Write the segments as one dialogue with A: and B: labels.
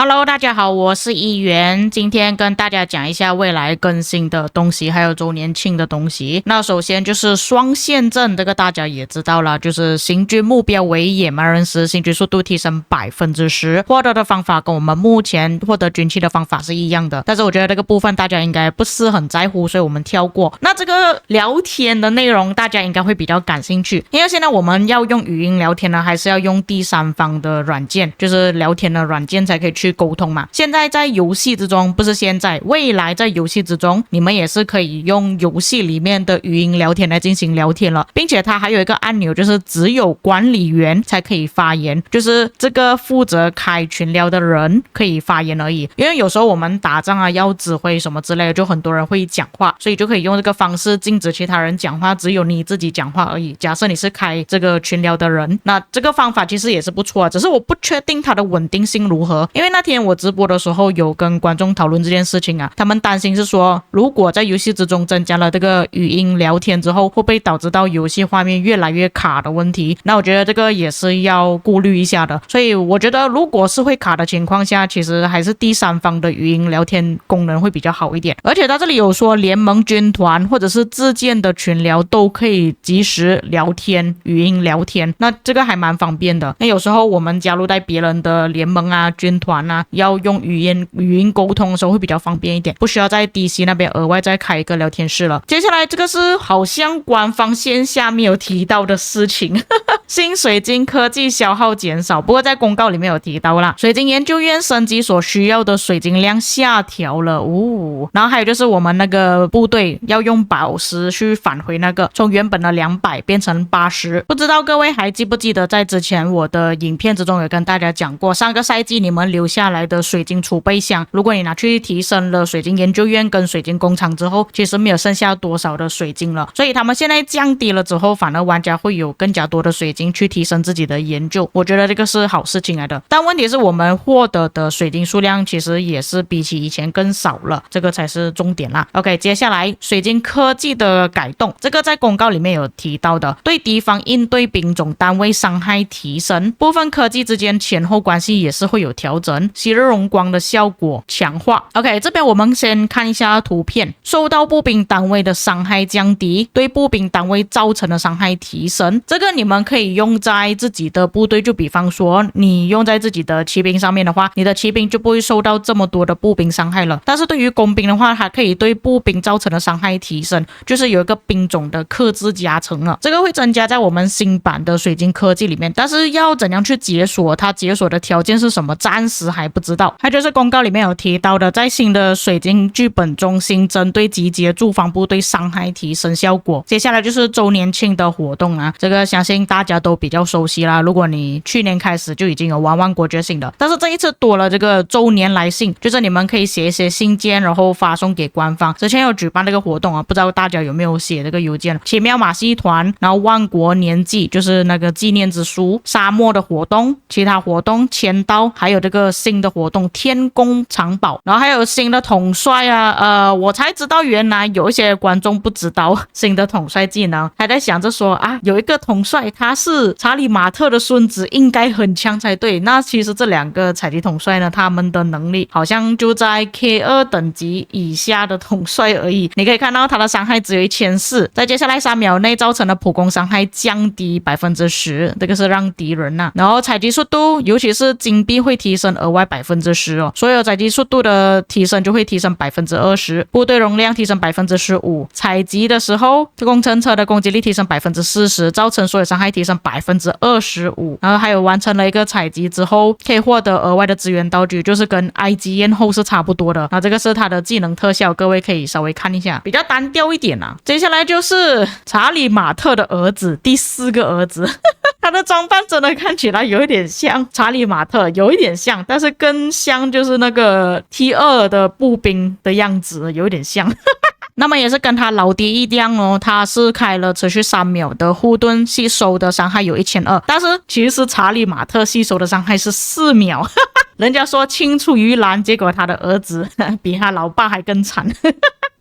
A: Hello，大家好，我是一元，今天跟大家讲一下未来更新的东西，还有周年庆的东西。那首先就是双线阵，这个大家也知道了，就是行军目标为野蛮人时，行军速度提升10%，获得的方法跟我们目前获得军器的方法是一样的，但是我觉得这个部分大家应该不是很在乎，所以我们跳过。那这个聊天的内容大家应该会比较感兴趣，因为现在我们要用语音聊天呢，还是要用第三方的软件，就是聊天的软件才可以去沟通嘛。现在在游戏之中，不是现在，未来在游戏之中，你们也是可以用游戏里面的语音聊天来进行聊天了，并且它还有一个按钮，就是只有管理员才可以发言，就是这个负责开群聊的人可以发言而已。因为有时候我们打仗啊，要指挥什么之类的，就很多人会讲话，所以就可以用这个方式禁止其他人讲话，只有你自己讲话而已。假设你是开这个群聊的人，那这个方法其实也是不错啊，只是我不确定它的稳定性如何，因为那天我直播的时候有跟观众讨论这件事情啊，他们担心是说，如果在游戏之中增加了这个语音聊天之后，会不会导致到游戏画面越来越卡的问题？那我觉得这个也是要顾虑一下的，所以我觉得如果是会卡的情况下，其实还是第三方的语音聊天功能会比较好一点。而且他这里有说联盟军团或者是自建的群聊都可以即时聊天，语音聊天，那这个还蛮方便的。那有时候我们加入在别人的联盟啊、军团啊，要用语音沟通的时候会比较方便一点，不需要在 DC 那边额外再开一个聊天室了。接下来这个是好像官方线下没有提到的事情新水晶科技消耗减少，不过在公告里面有提到啦，水晶研究院升级所需要的水晶量下调了然后还有就是我们那个部队要用宝石去返回那个，从原本的200变成80。不知道各位还记不记得在之前我的影片之中有跟大家讲过，上个赛季你们留下来的水晶储备箱，如果你拿去提升了水晶研究院跟水晶工厂之后，其实没有剩下多少的水晶了，所以他们现在降低了之后，反而玩家会有更加多的水晶去提升自己的研究，我觉得这个是好事情来的。但问题是我们获得的水晶数量其实也是比起以前更少了，这个才是重点啦。 OK， 接下来水晶科技的改动，这个在公告里面有提到的，对敌方应对兵种单位伤害提升，部分科技之间前后关系也是会有调整，昔日荣光的效果强化。 OK， 这边我们先看一下图片，受到步兵单位的伤害降低，对步兵单位造成的伤害提升，这个你们可以用在自己的部队，就比方说你用在自己的骑兵上面的话，你的骑兵就不会受到这么多的步兵伤害了。但是对于工兵的话，它可以对步兵造成的伤害提升，就是有一个兵种的克制加成了，这个会增加在我们新版的水晶科技里面，但是要怎样去解锁它，解锁的条件是什么，暂时还不知道。还就是公告里面有提到的，在新的水晶剧本中新增对集结驻防部队伤害提升效果。接下来就是周年庆的活动啊，这个相信大家都比较熟悉啦，如果你去年开始就已经有玩万国觉醒的，但是这一次多了这个周年来信，就是你们可以写一些信件然后发送给官方。之前有举办这个活动啊，不知道大家有没有写这个邮件。奇妙马戏团，然后万国年祭，就是那个纪念之书，沙漠的活动，其他活动签到，还有这个新的活动天宫藏宝，然后还有新的统帅啊，我才知道原来有一些观众不知道新的统帅技能，还在想着说啊，有一个统帅他是查理马特的孙子，应该很强才对。那其实这两个采集统帅呢，他们的能力好像就在 K2 等级以下的统帅而已。你可以看到他的伤害只有1400，在接下来3秒内造成的普攻伤害降低10%，这个是让敌人然后采集速度，尤其是金币会提升额外10%所有采集速度的提升就会提升20%，部队容量提升15%，采集的时候工程车的攻击力提升40%，造成所有伤害提升25%，然后还有完成了一个采集之后可以获得额外的资源道具，就是跟埃及艳后是差不多的。那这个是它的技能特效，各位可以稍微看一下，比较单调一点接下来就是查理马特的儿子，第4个儿子他的装扮真的看起来有一点像查理马特，有一点像，但是更像就是那个 T2 的步兵的样子，有一点像那么也是跟他老爹一样他是开了持续3秒的护盾，吸收的伤害有1200，但是其实查理马特吸收的伤害是4秒人家说青出于蓝，结果他的儿子比他老爸还更惨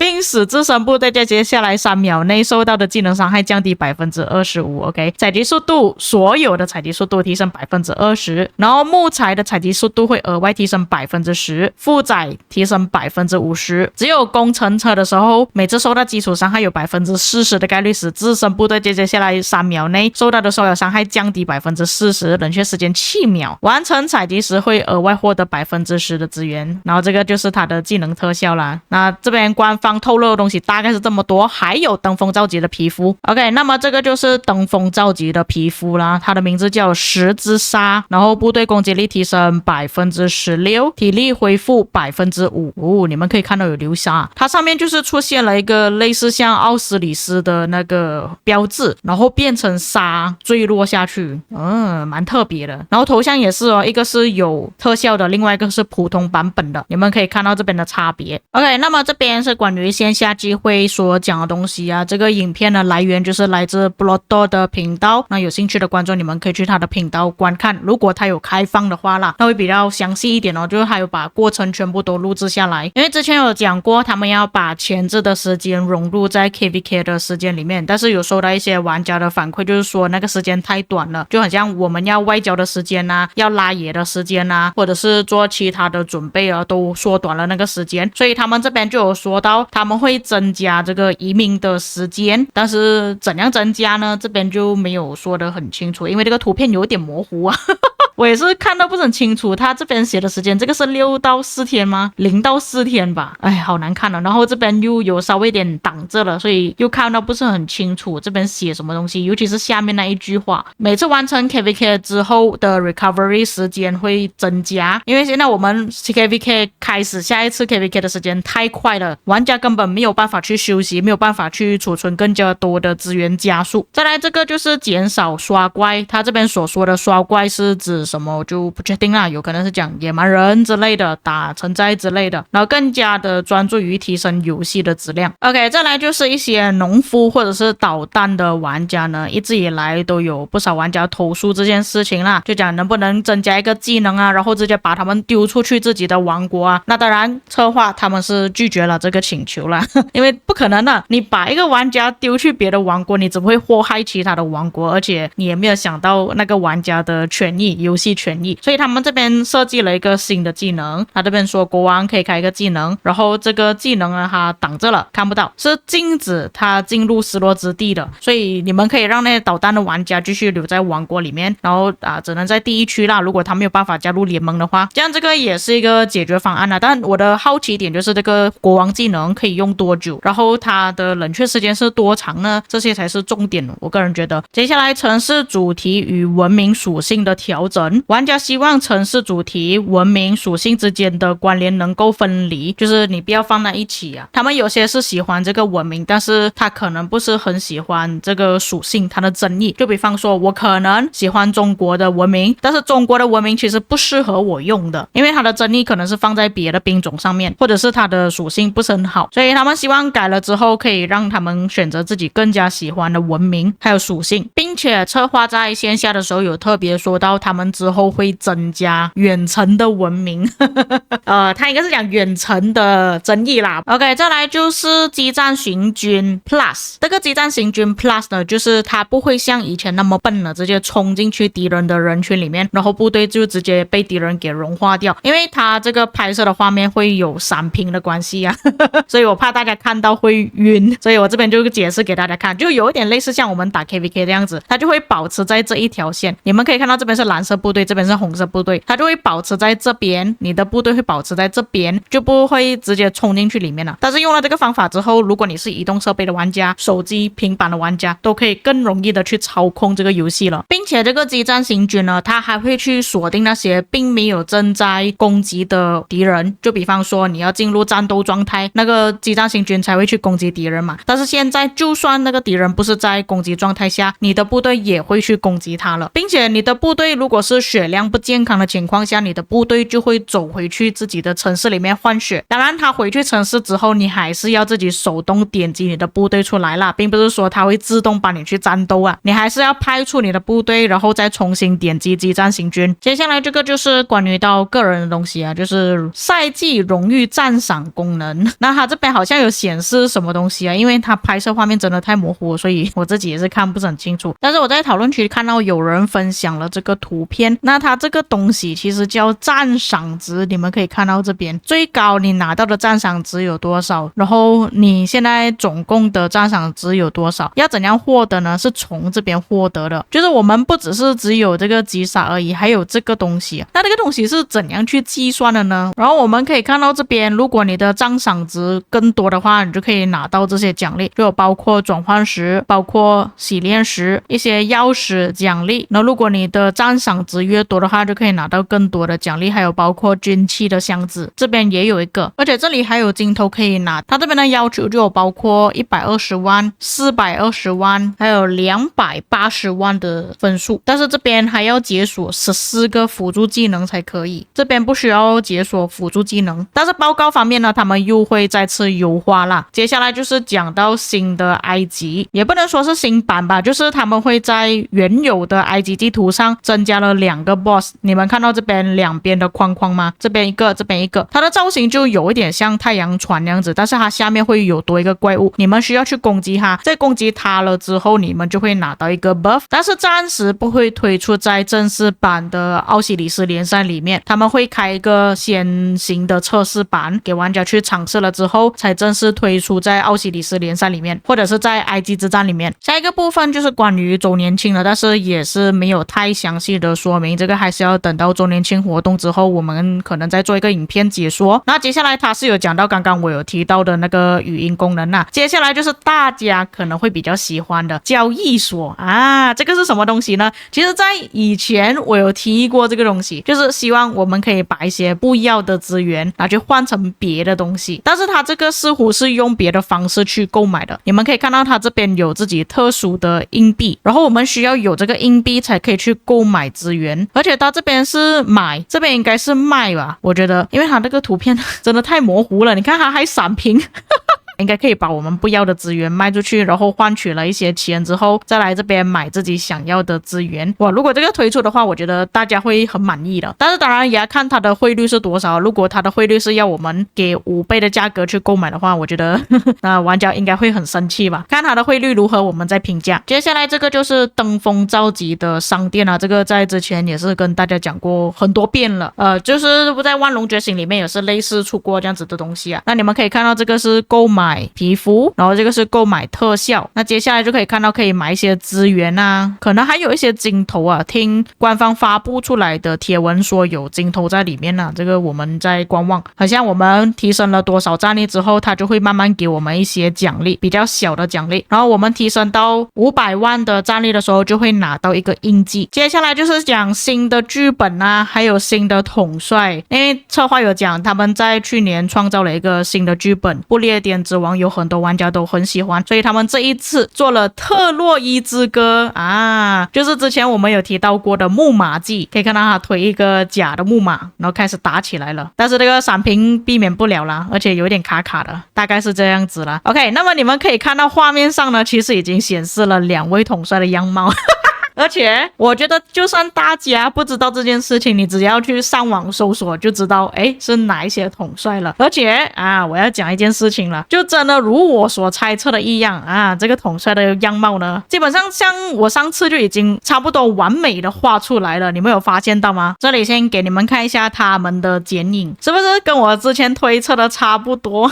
A: 并使自身部队在接下来3秒内受到的技能伤害降低25%。OK， 采集速度，所有的采集速度提升20%，然后木材的采集速度会额外提升10%，负载提升50%。只有工程车的时候，每次受到基础伤害有40%的概率使自身部队在接下来3秒内受到的所有伤害降低40%，冷却时间7秒。完成采集时会额外获得10%的资源，然后这个就是它的技能特效啦。那这边官方透露的东西大概是这么多，还有登峰造极的皮肤。OK， 那么这个就是登峰造极的皮肤啦，它的名字叫十之沙，然后部队攻击力提升16%，体力恢复5%。你们可以看到有流沙，它上面就是出现了一个类似像奥斯里斯的那个标志，然后变成沙坠落下去，蛮特别的。然后头像也是哦，一个是有特效的，另外一个是普通版本的，你们可以看到这边的差别。OK， 那么这边是关于线下机会所讲的东西啊。这个影片的来源就是来自 Blodo 的频道，那有兴趣的观众你们可以去他的频道观看，如果他有开放的话啦，那会比较详细一点哦，就是还有把过程全部都录制下来。因为之前有讲过他们要把前置的时间融入在 KVK 的时间里面，但是有收到一些玩家的反馈，就是说那个时间太短了，就很像我们要外交的时间啊，要拉野的时间啊，或者是做其他的准备啊，都缩短了那个时间。所以他们这边就有说到他们会增加这个移民的时间，但是怎样增加呢？这边就没有说得很清楚，因为这个图片有点模糊啊。我也是看到不是很清楚，他这边写的时间，这个是6到4天吗？0到4天吧。哎，好难看了。然后这边又有稍微点挡着了，所以又看到不是很清楚这边写什么东西，尤其是下面那一句话，每次完成 KVK 之后的 recovery 时间会增加，因为现在我们 KVK 开始下一次 KVK 的时间太快了，玩家根本没有办法去休息，没有办法去储存更加多的资源加速。再来这个就是减少刷怪，他这边所说的刷怪是指什么我就不确定啦，有可能是讲野蛮人之类的，打城寨之类的，然后更加的专注于提升游戏的质量。OK， 再来就是一些农夫或者是捣蛋的玩家呢，一直以来都有不少玩家投诉这件事情啦，就讲能不能增加一个技能啊，然后直接把他们丢出去自己的王国啊。那当然策划他们是拒绝了这个请求啦，因为不可能的，你把一个玩家丢去别的王国，你只会祸害其他的王国，而且你也没有想到那个玩家的权益，游戏权益。所以他们这边设计了一个新的技能，他这边说国王可以开一个技能，然后这个技能呢他挡着了，看不到，是禁止他进入失落之地的。所以你们可以让那些捣蛋的玩家继续留在王国里面，然后只能在第一区啦，如果他没有办法加入联盟的话，这样这个也是一个解决方案啦。但我的好奇点就是这个国王技能可以用多久，然后它的冷却时间是多长呢？这些才是重点，我个人觉得。接下来城市主题与文明属性的调整，玩家希望城市主题文明属性之间的关联能够分离，就是你不要放在一起啊。他们有些是喜欢这个文明，但是他可能不是很喜欢这个属性，它的争议。就比方说我可能喜欢中国的文明，但是中国的文明其实不适合我用的，因为它的争议可能是放在别的兵种上面，或者是它的属性不是很好，所以他们希望改了之后可以让他们选择自己更加喜欢的文明还有属性，并且策划在线下的时候有特别说到他们之后会增加远程的文明他应该是讲远程的争议啦。 OK， 再来就是激战行军 Plus， 这个激战行军 Plus 呢，就是它不会像以前那么笨了，直接冲进去敌人的人群里面，然后部队就直接被敌人给融化掉，因为它这个拍摄的画面会有闪屏的关系啊所以我怕大家看到会晕，所以我这边就解释给大家看，就有一点类似像我们打 KVK 这样子，它就会保持在这一条线，你们可以看到这边是蓝色部队，这边是红色部队，它就会保持在这边，你的部队会保持在这边，就不会直接冲进去里面了。但是用了这个方法之后，如果你是移动设备的玩家，手机平板的玩家都可以更容易的去操控这个游戏了。并且这个激战行军呢，它还会去锁定那些并没有正在攻击的敌人，就比方说你要进入战斗状态，那个激战行军才会去攻击敌人嘛。但是现在就算那个敌人不是在攻击状态下，你的部队也会去攻击他了，并且你的部队如果是血量不健康的情况下，你的部队就会走回去自己的城市里面换血。当然他回去城市之后，你还是要自己手动点击你的部队出来啦，并不是说他会自动帮你去战斗啊，你还是要派出你的部队，然后再重新点击激战行军。接下来这个就是关于到个人的东西啊，就是赛季荣誉赞赏功能。那他这边好像有显示什么东西啊，因为他拍摄画面真的太模糊，所以我自己也是看不是很清楚。但是我在讨论区看到有人分享了这个图片，那他这个东西其实叫赞赏值，你们可以看到这边最高你拿到的赞赏值有多少，然后你现在总共的赞赏值有多少，要怎样获得呢？是从这边获得的，就是我们不只有这个击杀而已，还有这个东西。那这个东西是怎样去计算的呢？然后我们可以看到这边，如果你的赞赏值更多的话，你就可以拿到这些奖励，就有包括转换石，包括洗炼石，一些钥匙奖励。那如果你的赞赏值越多的话，就可以拿到更多的奖励，还有包括军器的箱子，这边也有一个，而且这里还有金头可以拿。它这边的要求就有包括120万、420万，还有280万的分数，但是这边还要解锁14个辅助技能才可以，这边不需要解锁辅助技能。但是报告方面呢，他们又会再次优化啦。接下来就是讲到新的埃及，也不能说是新版吧，就是他们会在原有的埃及地图上增加了2个 boss。你们看到这边两边的框框吗？这边一个，这边一个，它的造型就有一点像太阳船那样子，但是它下面会有多一个怪物，你们需要去攻击它，在攻击它了之后，你们就会拿到一个 buff， 但是暂时不会推出在正式版的奥西里斯联赛里面，他们会开一个先行的测试版给玩家去尝试了之后，才正式推出在奥西里斯联赛里面，或者是在埃及之战里面。下一个部分就是关于周年庆了，但是也是没有太详细的说明，这个还是要等到周年庆活动之后，我们可能再做一个影片解说。那接下来他是有讲到刚刚我有提到的那个语音功能啊，接下来就是大家可能会比较喜欢的交易所啊，这个是什么东西呢？其实在以前我有提过这个东西，就是希望我们可以把一些不要的资源拿去换成别的东西，但是它这个似乎是用别的方式去购买的。你们可以看到它这边有自己特殊的硬币，然后我们需要有这个硬币才可以去购买资源，而且它这边是买，这边应该是卖吧，我觉得，因为它这个图片真的太模糊了，你看它还闪屏应该可以把我们不要的资源卖出去，然后换取了一些钱之后，再来这边买自己想要的资源。哇，如果这个推出的话，我觉得大家会很满意的。但是当然也要看它的汇率是多少，如果它的汇率是要我们给5倍的价格去购买的话，我觉得那玩家应该会很生气吧。看它的汇率如何，我们再评价。接下来这个就是登峰造极的商店啊，这个在之前也是跟大家讲过很多遍了，就是在万龙觉醒里面也是类似出过这样子的东西啊。那你们可以看到这个是购买皮肤，然后这个是购买特效，那接下来就可以看到可以买一些资源啊，可能还有一些金头啊，听官方发布出来的贴文说有金头在里面啊，这个我们在观望。好像我们提升了多少战力之后，它就会慢慢给我们一些奖励，比较小的奖励，然后我们提升到500万的战力的时候就会拿到一个印记。接下来就是讲新的剧本啊，还有新的统帅，因为策划有讲他们在去年创造了一个新的剧本，不列颠之王有很多玩家都很喜欢，所以他们这一次做了特洛伊之歌啊，就是之前我们有提到过的木马记，可以看到他推一个假的木马，然后开始打起来了，但是这个闪屏避免不了啦，而且有点卡卡的，大概是这样子啦。 OK， 那么你们可以看到画面上呢，其实已经显示了2位统帅的样貌而且我觉得就算大家不知道这件事情，你只要去上网搜索就知道是哪一些统帅了。而且我要讲一件事情了，就真的如我所猜测的一样啊，这个统帅的样貌呢，基本上像我上次就已经差不多完美的画出来了，你们有发现到吗？这里先给你们看一下他们的剪影，是不是跟我之前推测的差不多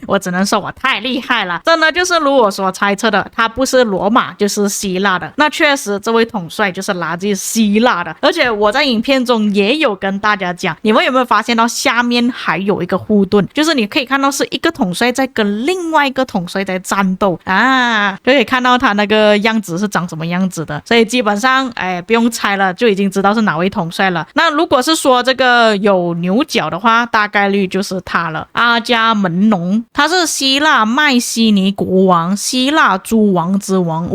A: 我只能说我太厉害了，真的就是如我所猜测的，他不是罗马就是希腊的。那确实这位统帅就是来自希腊的，而且我在影片中也有跟大家讲，你们有没有发现到下面还有一个护盾，就是你可以看到是一个统帅在跟另外一个统帅在战斗啊，就可以看到他那个样子是长什么样子的，所以基本上不用猜了，就已经知道是哪位统帅了。那如果是说这个有牛角的话，大概率就是他了，阿伽门农。他是希腊迈锡尼国王，希腊诸王之王。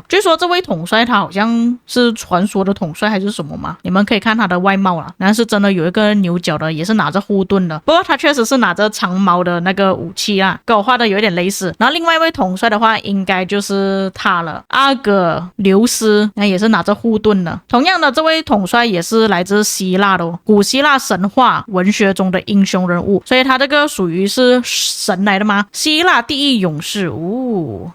A: 据说这位统帅他好像是传说的统帅还是什么嘛？你们可以看他的外貌啦，那是真的有一个牛角的，也是拿着护盾的。不过他确实是拿着长矛的那个武器啊，跟我画的有点类似。然后另外一位统帅的话，应该就是他了，阿葛琉斯，那也是拿着护盾的。同样的，这位统帅也是来自希腊的古希腊神话文学中的英雄人物，所以他这个属于是神来的吗？希腊第一勇士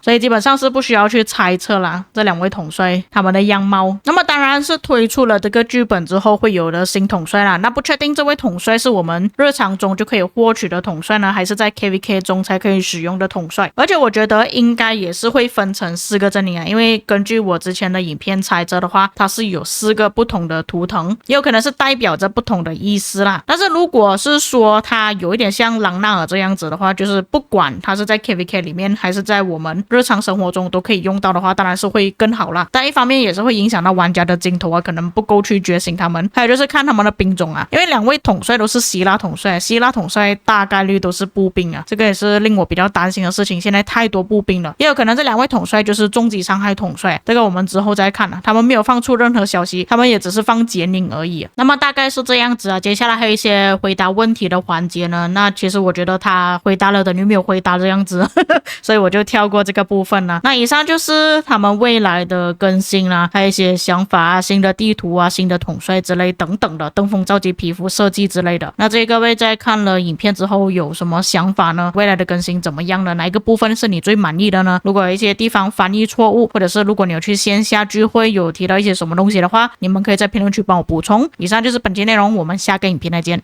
A: 所以基本上是不需要去猜测啦，这两位统帅他们的样貌。那么当然是推出了这个剧本之后会有的新统帅啦，那不确定这位统帅是我们日常中就可以获取的统帅呢，还是在 KVK 中才可以使用的统帅。而且我觉得应该也是会分成4个阵营啊，因为根据我之前的影片猜测的话，它是有4个不同的图腾，也有可能是代表着不同的意思啦。但是如果是说它有一点像朗纳尔这样子的话，就是不管它是在 KVK 里面还是在我们日常生活中都可以用到的话，当然是会更好啦。但一方面也是会影响到玩家的镜头啊，可能不够去觉醒他们。还有就是看他们的兵种啊，因为2位统帅都是希腊统帅，希腊统帅大概率都是步兵啊，这个也是令我比较担心的事情。现在太多步兵了，也有可能这2位统帅就是终极伤害统帅，这个我们之后再看了。他们没有放出任何消息，他们也只是放剪影而已。那么大概是这样子啊，接下来还有一些回答问题的环节呢，那其实我觉得他回答了等于没有回答这样子所以我就跳过这个部分了。那以上就是他们未来的更新啦，还有一些想法啊，新的地图啊，新的统帅之类等等的，登峰造极皮肤设计之类的。那这各位在看了影片之后有什么想法呢？未来的更新怎么样呢？哪一个部分是你最满意的呢？如果有一些地方翻译错误，或者是如果你有去线下聚会有提到一些什么东西的话，你们可以在评论区帮我补充。以上就是本期内容，我们下个影片再见。